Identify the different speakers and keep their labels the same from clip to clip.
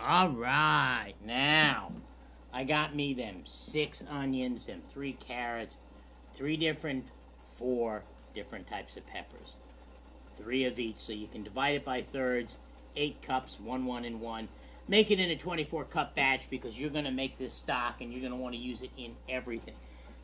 Speaker 1: All right, now I got me them 6 onions, them 3 carrots, 4 different types of peppers. 3 of each, so you can divide it by thirds. 8 cups, 1, 1, and 1. Make it in a 24-cup batch because you're going to make this stock and you're going to want to use it in everything.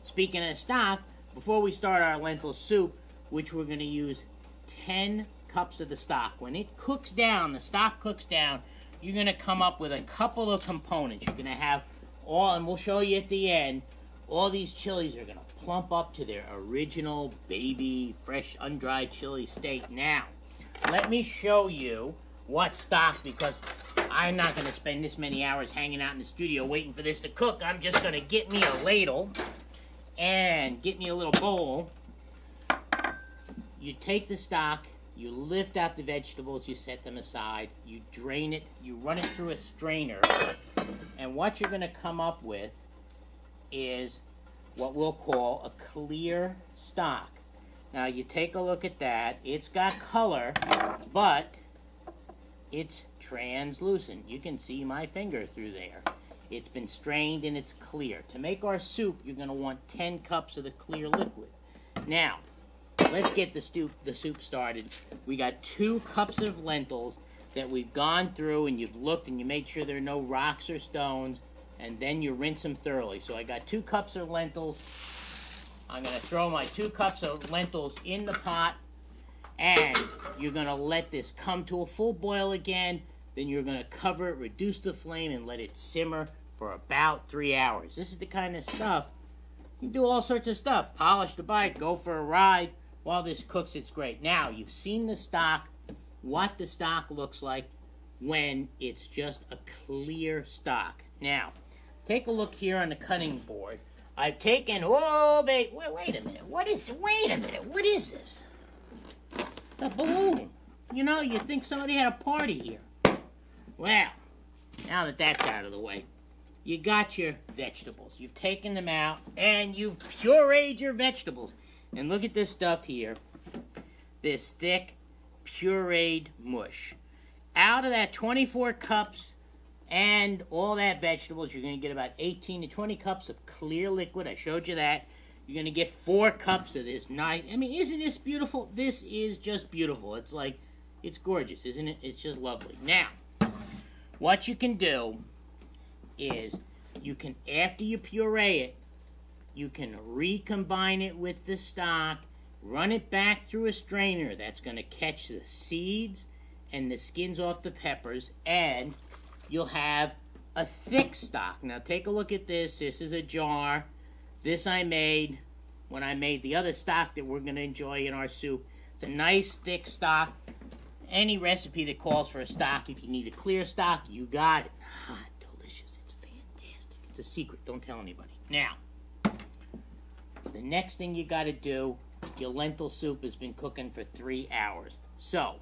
Speaker 1: Speaking of stock, before we start our lentil soup, which we're going to use 10 cups of the stock. When it cooks down, the stock cooks down, you're going to come up with a couple of components. You're going to have all, and we'll show you at the end, all these chilies are going to plump up to their original baby, fresh, undried chili state. Now, let me show you what stock, because I'm not going to spend this many hours hanging out in the studio waiting for this to cook. I'm just going to get me a ladle and get me a little bowl. You take the stock, you lift out the vegetables, you set them aside, you drain it, you run it through a strainer, and what you're going to come up with is what we'll call a clear stock. Now you take a look at that. It's got color, but it's translucent. You can see my finger through there. It's been strained and it's clear. To make our soup, you're going to want 10 cups of the clear liquid. Now, let's get the soup started. We got 2 cups of lentils that we've gone through and you've looked and you made sure there are no rocks or stones, and then you rinse them thoroughly. So I got 2 cups of lentils. I'm going to throw my 2 cups of lentils in the pot, and you're going to let this come to a full boil again. Then you're going to cover it, reduce the flame, and let it simmer for about 3 hours. This is the kind of stuff, you can do all sorts of stuff. Polish the bike, go for a ride. While this cooks, it's great. Now, you've seen the stock, what the stock looks like when it's just a clear stock. Now, take a look here on the cutting board. I've taken, oh, wait a minute. Wait a minute. What is this? A balloon. You know, you'd think somebody had a party here. Well, now that that's out of the way, you got your vegetables. You've taken them out, and you've pureed your vegetables. And look at this stuff here. This thick, pureed mush. Out of that 24 cups and all that vegetables, you're going to get about 18 to 20 cups of clear liquid. I showed you that. You're going to get 4 cups of this nice. I mean, isn't this beautiful? This is just beautiful. It's like, it's gorgeous, isn't it? It's just lovely. Now, what you can do is you can, after you puree it, you can recombine it with the stock, run it back through a strainer. That's going to catch the seeds and the skins off the peppers, and you'll have a thick stock. Now take a look at this. This is a jar. This I made when I made the other stock that we're going to enjoy in our soup. It's a nice thick stock. Any recipe that calls for a stock, if you need a clear stock, you got it. Hot, delicious. It's fantastic. It's a secret. Don't tell anybody. Now, the next thing you got to do, your lentil soup has been cooking for 3 hours. So,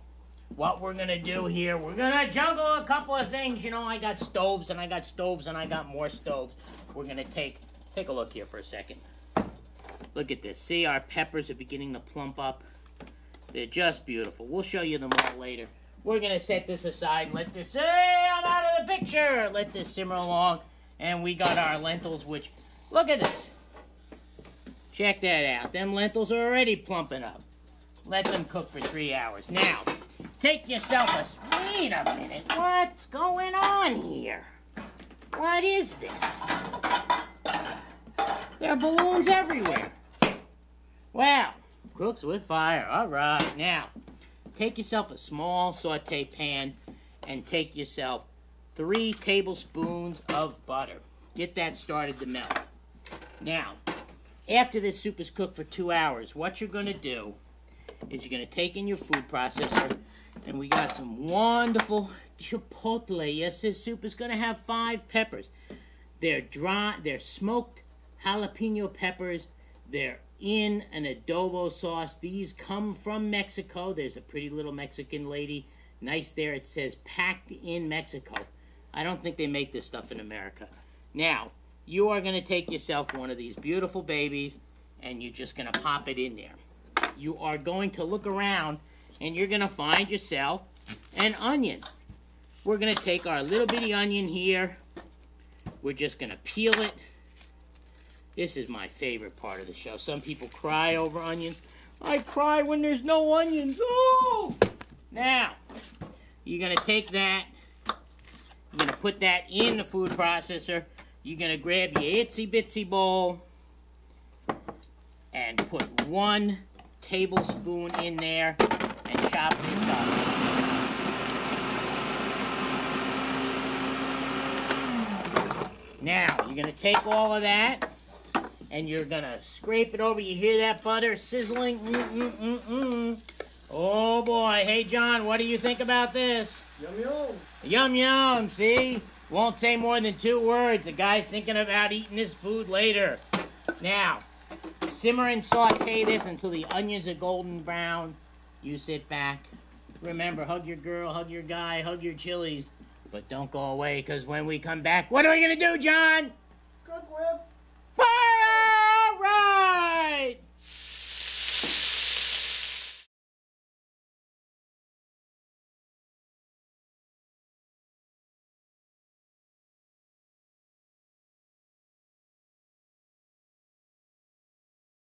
Speaker 1: what we're going to do here, we're going to juggle a couple of things. You know, I got stoves, and I got stoves, and I got more stoves. We're going to take a look here for a second. Look at this. See, our peppers are beginning to plump up. They're just beautiful. We'll show you them all later. We're going to set this aside and let this, hey, I'm out of the picture. Let this simmer along. And we got our lentils, which, look at this. Check that out. Them lentils are already plumping up. Let them cook for 3 hours. Now, take yourself a, wait a minute. What's going on here? What is this? There are balloons everywhere. Well, cooks with fire. All right. Now, take yourself a small saute pan and take yourself 3 tablespoons of butter. Get that started to melt. Now, after this soup is cooked for 2 hours, what you're going to do is you're going to take in your food processor, and we got some wonderful chipotle. Yes, this soup is going to have 5 peppers. They're dry, they're smoked jalapeno peppers. They're in an adobo sauce. These come from Mexico. There's a pretty little Mexican lady. Nice there. It says packed in Mexico. I don't think they make this stuff in America. Now, you are going to take yourself one of these beautiful babies, and you're just going to pop it in there. You are going to look around, and you're going to find yourself an onion. we're going to take our little bitty onion here. We're just going to peel it. This is my favorite part of the show. Some people cry over onions. I cry when there's no onions. Oh! Now, you're going to take that. You're going to put that in the food processor. You're going to grab your itsy bitsy bowl and put 1 tablespoon in there and chop this up. Now, you're going to take all of that and you're going to scrape it over. You hear that butter sizzling? Oh boy. Hey John, what do you think about this?
Speaker 2: Yum yum.
Speaker 1: Yum yum, see? Won't say more than 2 words. The guy's thinking about eating this food later. Now, simmer and saute this until the onions are golden brown. You sit back. Remember, hug your girl, hug your guy, hug your chilies. But don't go away, because when we come back, what are we going to do, John?
Speaker 2: Cook with